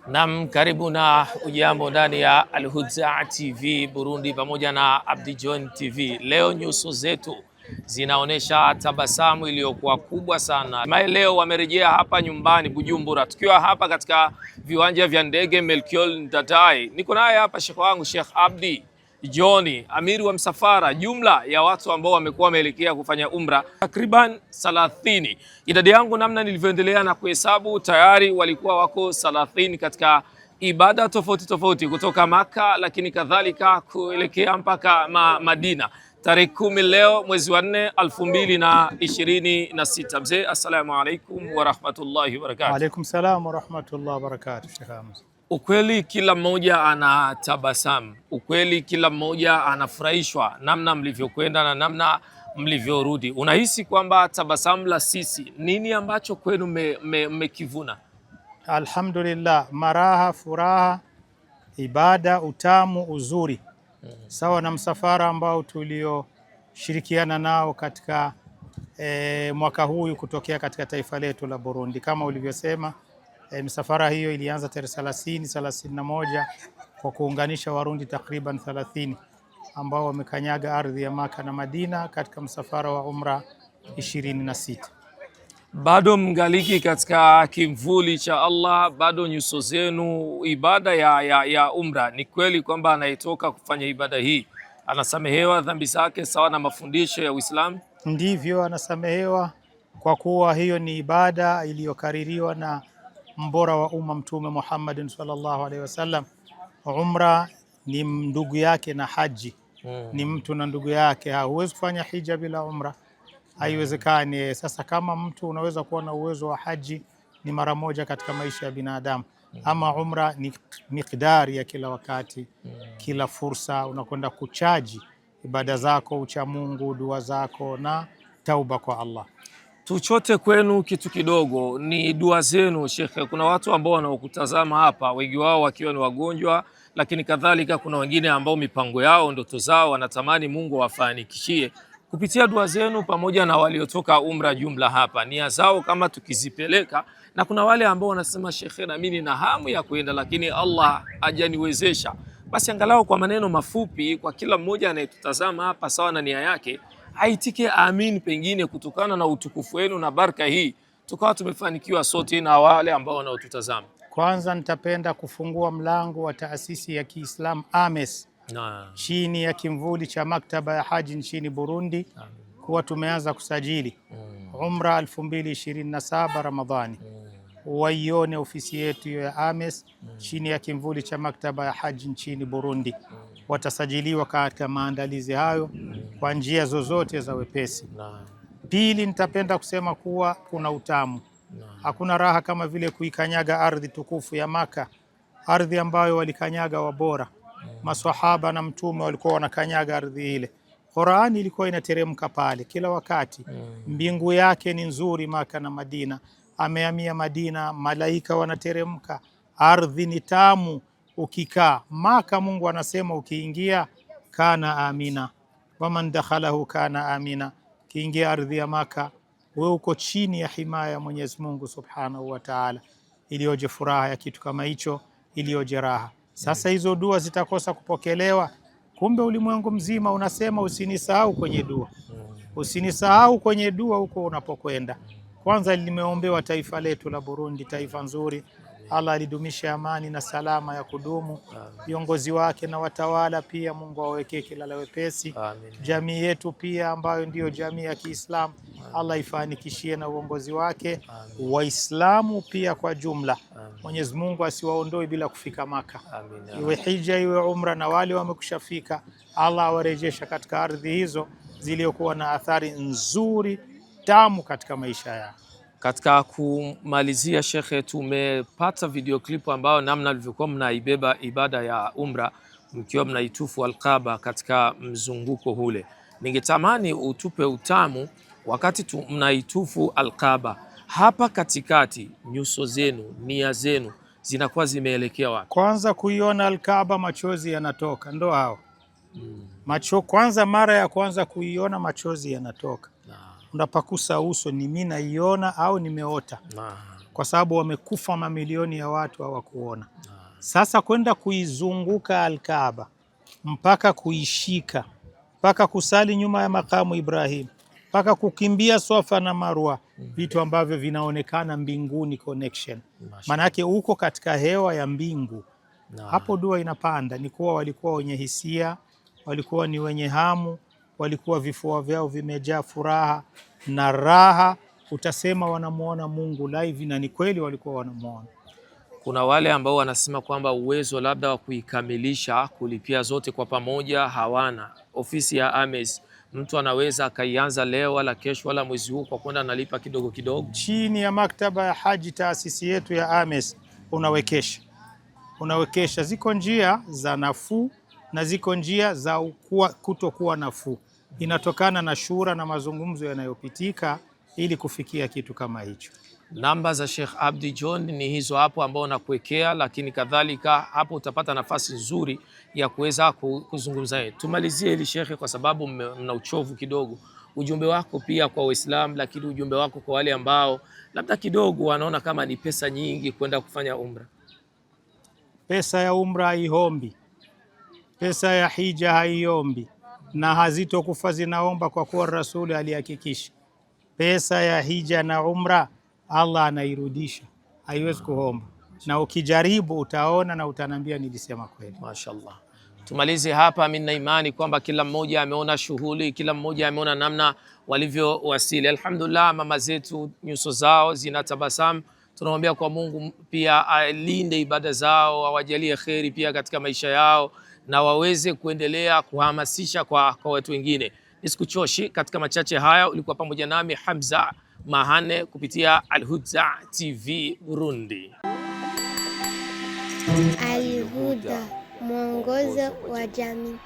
Naam, karibu na ujambo ndani ya Al-Huda TV Burundi pamoja na Abdi John TV. Leo nyuso zetu zinaonesha tabasamu iliyokuwa kubwa sana. Leo wamerejea hapa nyumbani Bujumbura, tukiwa hapa katika viwanja vya ndege Melchior Ndadaye. Niko naye hapa shekhe wangu Sheikh Abdi John, amiri wa msafara. Jumla ya watu ambao wamekuwa wameelekea kufanya umra takriban 30. Idadi yangu namna nilivyoendelea na kuhesabu, tayari walikuwa wako 30 katika ibada tofauti tofauti kutoka Maka, lakini kadhalika kuelekea mpaka Madina. Tarehe 10 leo mwezi wa 4 2026. Mzee, assalamu alaikum wa rahmatullahi wa barakatuh. Wa alaikum salam wa rahmatullahi wa barakatuh. Ukweli kila mmoja ana tabasamu, ukweli kila mmoja anafurahishwa namna mlivyokwenda na namna mlivyorudi. Unahisi kwamba tabasamu la sisi, nini ambacho kwenu mmekivuna? Alhamdulillah, maraha, furaha, ibada, utamu, uzuri, sawa na msafara ambao tulioshirikiana nao katika mwaka huu kutokea katika taifa letu la Burundi. Kama ulivyosema, misafara hiyo ilianza tarehe 31 kwa kuunganisha Warundi takriban 30 ambao wamekanyaga ardhi ya Maka na Madina katika msafara wa umra 26. Bado mngaliki katika kimvuli cha Allah, bado nyuso zenu ibada ya umra. Ni kweli kwamba anayetoka kufanya ibada hii anasamehewa dhambi zake sawa na mafundisho ya Uislamu? Ndivyo, anasamehewa kwa kuwa hiyo ni ibada iliyokaririwa na mbora wa umma Mtume Muhammad sallallahu alaihi wasallam. Umra ni ndugu yake na haji, ni mtu na ndugu yake. Huwezi kufanya hija bila umra, haiwezekani. Sasa kama mtu unaweza kuwa na uwezo wa haji, ni mara moja katika maisha ya binadamu, ama umra ni miqdari ya kila wakati, kila fursa unakwenda kuchaji ibada zako, ucha Mungu, dua zako na tauba kwa Allah. Tuchote kwenu kitu kidogo, ni dua zenu Shekhe. Kuna watu ambao wanaokutazama hapa, wengi wao wakiwa ni wagonjwa, lakini kadhalika kuna wengine ambao mipango yao, ndoto zao wanatamani Mungu awafanikishie kupitia dua zenu, pamoja na waliotoka umra jumla hapa, nia zao kama tukizipeleka. Na kuna wale ambao wanasema Shekhe, na mimi nina hamu ya kwenda lakini Allah hajaniwezesha. Basi angalau kwa maneno mafupi, kwa kila mmoja anayetutazama hapa, sawa na nia yake, aitike amin, pengine kutokana na utukufu wenu na baraka hii tukawa tumefanikiwa sote na wale ambao wanaotutazama. Kwanza nitapenda kufungua mlango wa taasisi ya Kiislamu AMES chini ya kimvuli cha maktaba ya haji nchini Burundi kuwa tumeanza kusajili umra 2027 Ramadhani. Waione ofisi yetu ya AMES chini ya kimvuli cha maktaba ya haji nchini Burundi. Watasajiliwa katika maandalizi hayo kwa njia zozote za wepesi. Pili, nitapenda kusema kuwa kuna utamu. Hakuna raha kama vile kuikanyaga ardhi tukufu ya Maka, ardhi ambayo walikanyaga wabora. Maswahaba na Mtume walikuwa wanakanyaga ardhi ile. Qur'ani ilikuwa inateremka pale kila wakati. Mbingu yake ni nzuri Maka na Madina. Amehamia Madina, malaika wanateremka. Ardhi ni tamu ukikaa. Maka Mungu anasema ukiingia kana amina, waman dakhalahu kana amina. Kiingia ardhi ya Maka wewe uko chini ya himaya ya Mwenyezi Mungu Subhanahu wa Ta'ala. Iliyoje furaha ya kitu kama hicho, iliyoje raha. Sasa hizo dua zitakosa kupokelewa? Kumbe ulimwengu mzima unasema usinisahau kwenye dua, usinisahau kwenye dua huko unapokwenda. Kwanza limeombewa taifa letu la Burundi, taifa nzuri. Allah alidumisha amani na salama ya kudumu. Viongozi wake na watawala pia Mungu awawekee kila la wepesi. Jamii yetu pia ambayo ndiyo jamii ya Kiislamu, Allah ifanikishie na uongozi wake. Waislamu pia kwa jumla, Mwenyezi Mungu asiwaondoe bila kufika Maka. Iwe hija iwe umra, na wale wamekushafika Allah awarejesha katika ardhi hizo ziliokuwa na athari nzuri tamu katika maisha yao. Katika kumalizia Shekhe, tumepata video clip ambayo namna alivyokuwa mnaibeba ibada ya umra mkiwa mnaitufu Al-Kaaba katika mzunguko ule. Ningetamani utupe utamu wakati mnaitufu Al-Kaaba. Hapa katikati nyuso zenu, nia zenu zinakuwa zimeelekea wapi? Kwanza kuiona Al-Kaaba machozi yanatoka, ndo hao. Kwanza mara ya kwanza kuiona machozi yanatoka. Unapakusa uso, ni mimi naiona au nimeota? kwa sababu wamekufa mamilioni ya watu hawakuona. Sasa kwenda kuizunguka Al-Kaaba mpaka kuishika mpaka kusali nyuma ya makamu Ibrahim mpaka kukimbia Swafa na Marwa, vitu ambavyo vinaonekana mbinguni connection. Manake uko katika hewa ya mbingu. Hapo dua inapanda. Ni kuwa walikuwa wenye hisia, walikuwa ni wenye hamu, walikuwa vifua vyao vimejaa furaha na raha. Utasema wanamuona Mungu live, na ni kweli walikuwa wanamuona. Kuna wale ambao wanasema kwamba uwezo labda wa kuikamilisha kulipia zote kwa pamoja hawana. Ofisi ya AMES mtu anaweza akaianza leo wala kesho wala mwezi huu kwa kwenda analipa kidogo kidogo. Chini ya maktaba ya haji, taasisi yetu ya AMES, unawekesha. Ziko njia za nafuu na ziko njia za kutokuwa nafuu. Inatokana na shura na mazungumzo yanayopitika ili kufikia kitu kama hicho. Namba za Sheikh Abdi John ni hizo hapo ambao nakuwekea, lakini kadhalika hapo utapata nafasi nzuri ya kuweza kuzungumza naye. Tumalizie hili Sheikh, kwa sababu mna uchovu kidogo. Ujumbe wako pia kwa Waislamu, lakini ujumbe wako kwa wale ambao labda kidogo wanaona kama ni pesa nyingi kwenda kufanya umra. Pesa ya umra haihombi, pesa ya hija haiombi, na hazitokufa zinaomba, kwa kuwa Rasuli alihakikisha pesa ya hija na umra Allah anairudisha, haiwezi kuomba. Na ukijaribu utaona na utanambia nilisema kweli. Mashaallah. Tumalize hapa. Mimi na imani kwamba kila mmoja ameona shughuli, kila mmoja ameona namna walivyowasili. Alhamdulillah, mama zetu nyuso zao zinatabasamu. Tunamwambia kwa Mungu pia alinde ibada zao, awajalie kheri pia katika maisha yao, na waweze kuendelea kuhamasisha kwa watu wengine. Nisikuchoshi katika machache haya. Ulikuwa pamoja nami Hamza Mahane kupitia Al-Huda TV Burundi. Al-Huda, mwongozo wa jamii.